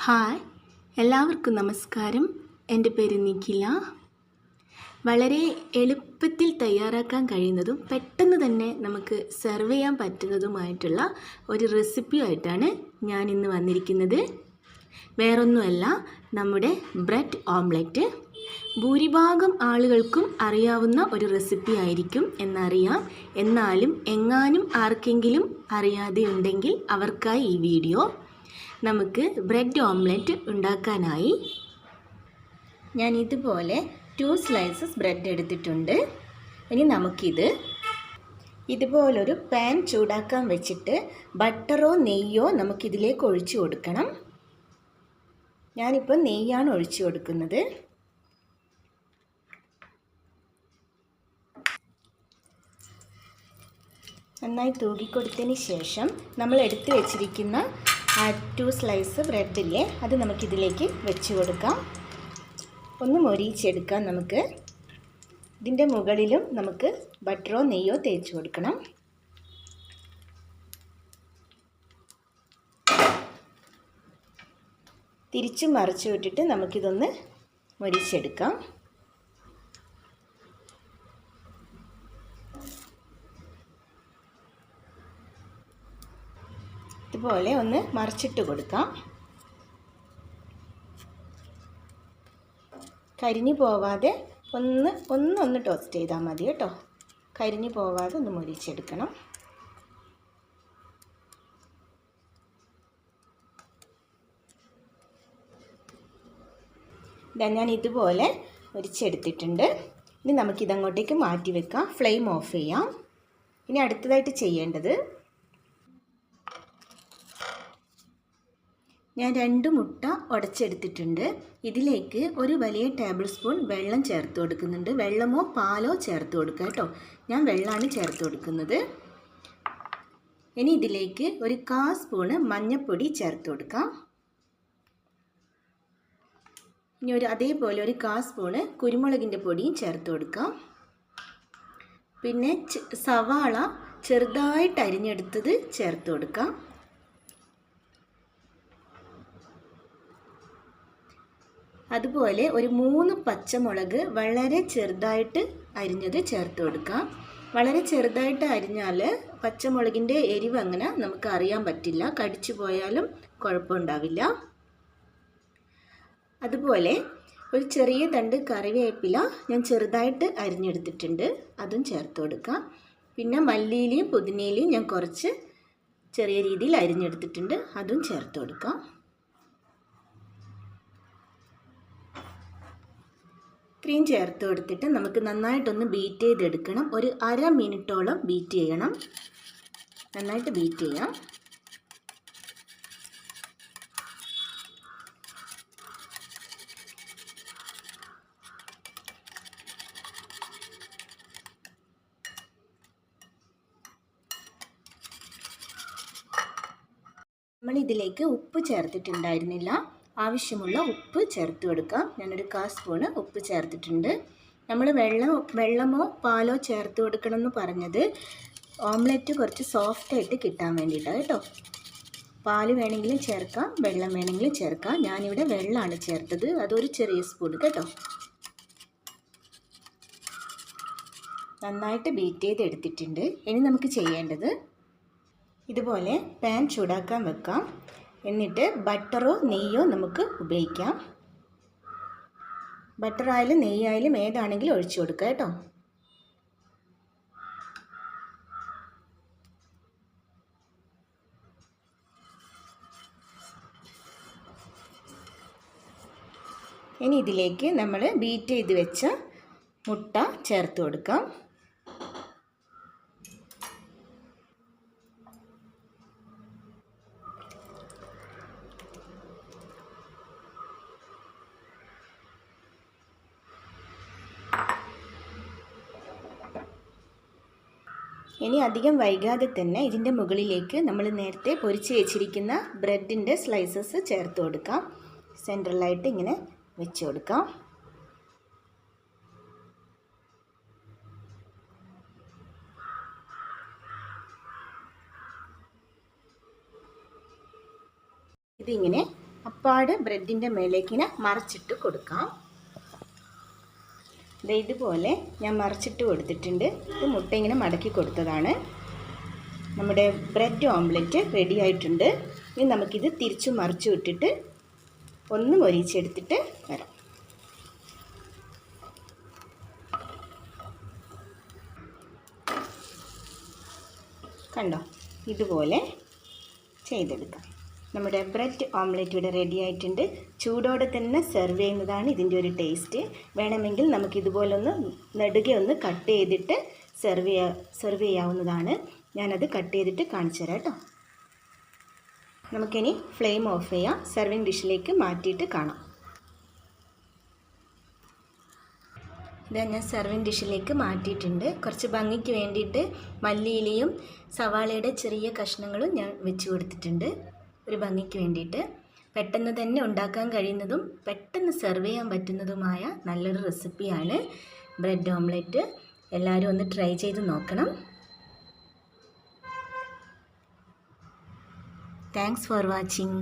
Hi, എല്ലാവർക്കും നമസ്കാരം. എൻ്റെ പേര് നിഖില. വളരെ എളുപ്പത്തിൽ തയ്യാറാക്കാൻ കഴിയുന്നതും പെട്ടെന്ന് തന്നെ നമുക്ക് സെർവ് ചെയ്യാൻ പറ്റുന്നതുമായിട്ടുള്ള ഒരു റെസിപ്പിയായിട്ടാണ് ഞാൻ ഇന്ന് വന്നിരിക്കുന്നത്. വേറൊന്നുമല്ല, നമ്മുടെ ബ്രെഡ് ഓംലെറ്റ്. ഭൂരിഭാഗം ആളുകൾക്കും അറിയാവുന്ന ഒരു റെസിപ്പി ആയിരിക്കും എന്നറിയാം. എന്നാലും എങ്ങാനും ആർക്കെങ്കിലും അറിയാതെ ഉണ്ടെങ്കിൽ അവർക്കായി ഈ വീഡിയോ. നമുക്ക് ബ്രെഡ് ഓംലെറ്റ് ഉണ്ടാക്കാനായി ഞാൻ ഇതുപോലെ 2 സ്ലൈസസ് ബ്രെഡ് എടുത്തിട്ടുണ്ട്. ഇനി നമുക്കിത് ഇതുപോലൊരു പാൻ ചൂടാക്കാൻ വെച്ചിട്ട് ബട്ടറോ നെയ്യോ നമുക്കിതിലേക്ക് ഒഴിച്ചു കൊടുക്കണം. ഞാനിപ്പോൾ നെയ്യാണ് ഒഴിച്ചു കൊടുക്കുന്നത്. നന്നായി തൂകിക്കൊടുത്തതിന് ശേഷം നമ്മൾ എടുത്തു വെച്ചിരിക്കുന്ന 2 സ്ലൈസ് ബ്രെഡില്ലേ, അത് നമുക്കിതിലേക്ക് വെച്ച് കൊടുക്കാം. ഒന്ന് മൊരിയിച്ചെടുക്കാം. നമുക്ക് ഇതിൻ്റെ മുകളിലും നമുക്ക് ബട്ടറോ നെയ്യോ തേച്ച് കൊടുക്കണം. തിരിച്ചും മറിച്ചു വിട്ടിട്ട് നമുക്കിതൊന്ന് മൊരിച്ചെടുക്കാം. ഇതുപോലെ ഒന്ന് മറിച്ചിട്ട് കൊടുക്കാം. കരിഞ്ഞു പോവാതെ ഒന്ന് ടോസ്റ്റ് ചെയ്താൽ മതി കേട്ടോ. കരിഞ്ഞു പോവാതെ ഒന്ന് മൊരിച്ചെടുക്കണം. ഞാൻ ഇതുപോലെ മൊരിച്ചെടുത്തിട്ടുണ്ട്. ഇനി നമുക്കിതങ്ങോട്ടേക്ക് മാറ്റി വെക്കാം. ഫ്ലെയിം ഓഫ് ചെയ്യാം. ഇനി അടുത്തതായിട്ട് ചെയ്യേണ്ടത്, ഞാൻ 2 മുട്ട ഉടച്ചെടുത്തിട്ടുണ്ട്. ഇതിലേക്ക് ഒരു വലിയ ടേബിൾ സ്പൂൺ വെള്ളം ചേർത്ത് കൊടുക്കുന്നുണ്ട്. വെള്ളമോ പാലോ ചേർത്ത് കൊടുക്കുക കേട്ടോ. ഞാൻ വെള്ളമാണ് ചേർത്ത് കൊടുക്കുന്നത്. ഇനി ഇതിലേക്ക് ഒരു 1/4 സ്പൂണ് മഞ്ഞൾപ്പൊടി ചേർത്ത് കൊടുക്കാം. ഇനി അതേപോലെ ഒരു 1/4 സ്പൂണ് കുരുമുളകിൻ്റെ പൊടിയും ചേർത്ത് കൊടുക്കാം. പിന്നെ സവാള ചെറുതായിട്ട് അരിഞ്ഞെടുത്തത് ചേർത്ത് കൊടുക്കാം. അതുപോലെ ഒരു 3 പച്ചമുളക് വളരെ ചെറുതായിട്ട് അരിഞ്ഞത് ചേർത്ത് കൊടുക്കാം. വളരെ ചെറുതായിട്ട് അരിഞ്ഞാൽ പച്ചമുളകിൻ്റെ എരിവ് അങ്ങനെ നമുക്ക് അറിയാൻ പറ്റില്ല. കടിച്ചു പോയാലും കുഴപ്പമുണ്ടാവില്ല. അതുപോലെ ഒരു ചെറിയ തണ്ട് കറിവേപ്പില ഞാൻ ചെറുതായിട്ട് അരിഞ്ഞെടുത്തിട്ടുണ്ട്, അതും ചേർത്ത് കൊടുക്കാം. പിന്നെ മല്ലിയിലയും പുതിനയിലയും ഞാൻ കുറച്ച് ചെറിയ രീതിയിൽ അരിഞ്ഞെടുത്തിട്ടുണ്ട്, അതും ചേർത്ത് കൊടുക്കാം. ക്രീം ചേർത്ത് കൊടുത്തിട്ട് നമുക്ക് നന്നായിട്ടൊന്ന് ബീറ്റ് ചെയ്തെടുക്കണം. ഒരു 1/2 മിനിറ്റോളം ബീറ്റ് ചെയ്യണം. നന്നായിട്ട് ബീറ്റ് ചെയ്യാം. നമ്മളിതിലേക്ക് ഉപ്പ് ചേർത്തിട്ടുണ്ടായിരുന്നില്ല. ആവശ്യമുള്ള ഉപ്പ് ചേർത്ത് കൊടുക്കാം. ഞാനൊരു 1/4 സ്പൂണ് ഉപ്പ് ചേർത്തിട്ടുണ്ട്. നമ്മൾ വെള്ളമോ പാലോ ചേർത്ത് കൊടുക്കണമെന്ന് പറഞ്ഞത് ഓംലെറ്റ് കുറച്ച് സോഫ്റ്റായിട്ട് കിട്ടാൻ വേണ്ടിയിട്ടാണ് കേട്ടോ. പാല് വേണമെങ്കിലും ചേർക്കാം, വെള്ളം വേണമെങ്കിലും ചേർക്കാം. ഞാനിവിടെ വെള്ളമാണ് ചേർത്തത്, അതൊരു ചെറിയ സ്പൂൺ കേട്ടോ. നന്നായിട്ട് ബീറ്റ് ചെയ്തെടുത്തിട്ടുണ്ട്. ഇനി നമുക്ക് ചെയ്യേണ്ടത്, ഇതുപോലെ പാൻ ചൂടാക്കാൻ വെക്കാം. എന്നിട്ട് ബട്ടറോ നെയ്യോ നമുക്ക് ഉപയോഗിക്കാം. ബട്ടറായാലും നെയ്യായാലും ഏതാണെങ്കിലും ഒഴിച്ചു കൊടുക്കുക കേട്ടോ. ഇനി ഇതിലേക്ക് നമ്മൾ ബീറ്റ് ചെയ്ത് വെച്ച മുട്ട ചേർത്ത് കൊടുക്കാം. ഇനി അധികം വൈകാതെ തന്നെ ഇതിൻ്റെ മുകളിലേക്ക് നമ്മൾ നേരത്തെ പൊരിച്ച് വെച്ചിരിക്കുന്ന ബ്രെഡിൻ്റെ സ്ലൈസസ് ചേർത്ത് കൊടുക്കാം. സെൻട്രലായിട്ട് ഇങ്ങനെ വെച്ച് കൊടുക്കാം. ഇതിങ്ങനെ അപ്പാട് ബ്രെഡിൻ്റെ മേലേക്ക് ഇങ്ങനെ മറിച്ചിട്ട് കൊടുക്കാം. ഇതുപോലെ ഞാൻ മറിച്ചിട്ട് കൊടുത്തിട്ടുണ്ട്. ഇത് മുട്ട ഇങ്ങനെ മടക്കി കൊടുത്തതാണ്. നമ്മുടെ ബ്രെഡ് ഓംലെറ്റ് റെഡി ആയിട്ടുണ്ട്. ഇനി നമുക്കിത് തിരിച്ചു മറിച്ചു ഇട്ടിട്ട് ഒന്ന് മൊരിച്ചെടുത്തിട്ട് വരാം. കണ്ടോ, ഇതുപോലെ ചെയ്തെടുക്കാം. നമ്മുടെ ബ്രെഡ് ഓംലെറ്റ് ഇവിടെ റെഡി ആയിട്ടുണ്ട്. ചൂടോടെ തന്നെ സെർവ് ചെയ്യുന്നതാണ് ഇതിൻ്റെ ഒരു ടേസ്റ്റ്. വേണമെങ്കിൽ നമുക്കിതുപോലൊന്ന് നെടുകെ ഒന്ന് കട്ട് ചെയ്തിട്ട് സെർവ് ചെയ്യാവുന്നതാണ്. ഞാനത് കട്ട് ചെയ്തിട്ട് കാണിച്ചു തരാം കേട്ടോ. നമുക്കിനി ഫ്ലെയിം ഓഫ് ചെയ്യാം. സെർവിങ് ഡിഷിലേക്ക് മാറ്റിയിട്ട് കാണാം. ഇതാ ഞാൻ സെർവിങ് ഡിഷിലേക്ക് മാറ്റിയിട്ടുണ്ട്. കുറച്ച് ഭംഗിക്ക് വേണ്ടിയിട്ട് മല്ലിയിലയും സവാളയുടെ ചെറിയ കഷ്ണങ്ങളും ഞാൻ വെച്ച് കൊടുത്തിട്ടുണ്ട്. ഒരു ഭംഗിക്ക് വേണ്ടിയിട്ട് പെട്ടെന്ന് തന്നെ ഉണ്ടാക്കാൻ കഴിയുന്നതും പെട്ടെന്ന് സെർവ് ചെയ്യാൻ പറ്റുന്നതുമായ നല്ലൊരു റെസിപ്പിയാണ് ബ്രെഡ് ഓംലെറ്റ്. എല്ലാവരും ഒന്ന് ട്രൈ ചെയ്ത് നോക്കണം. Thanks for watching.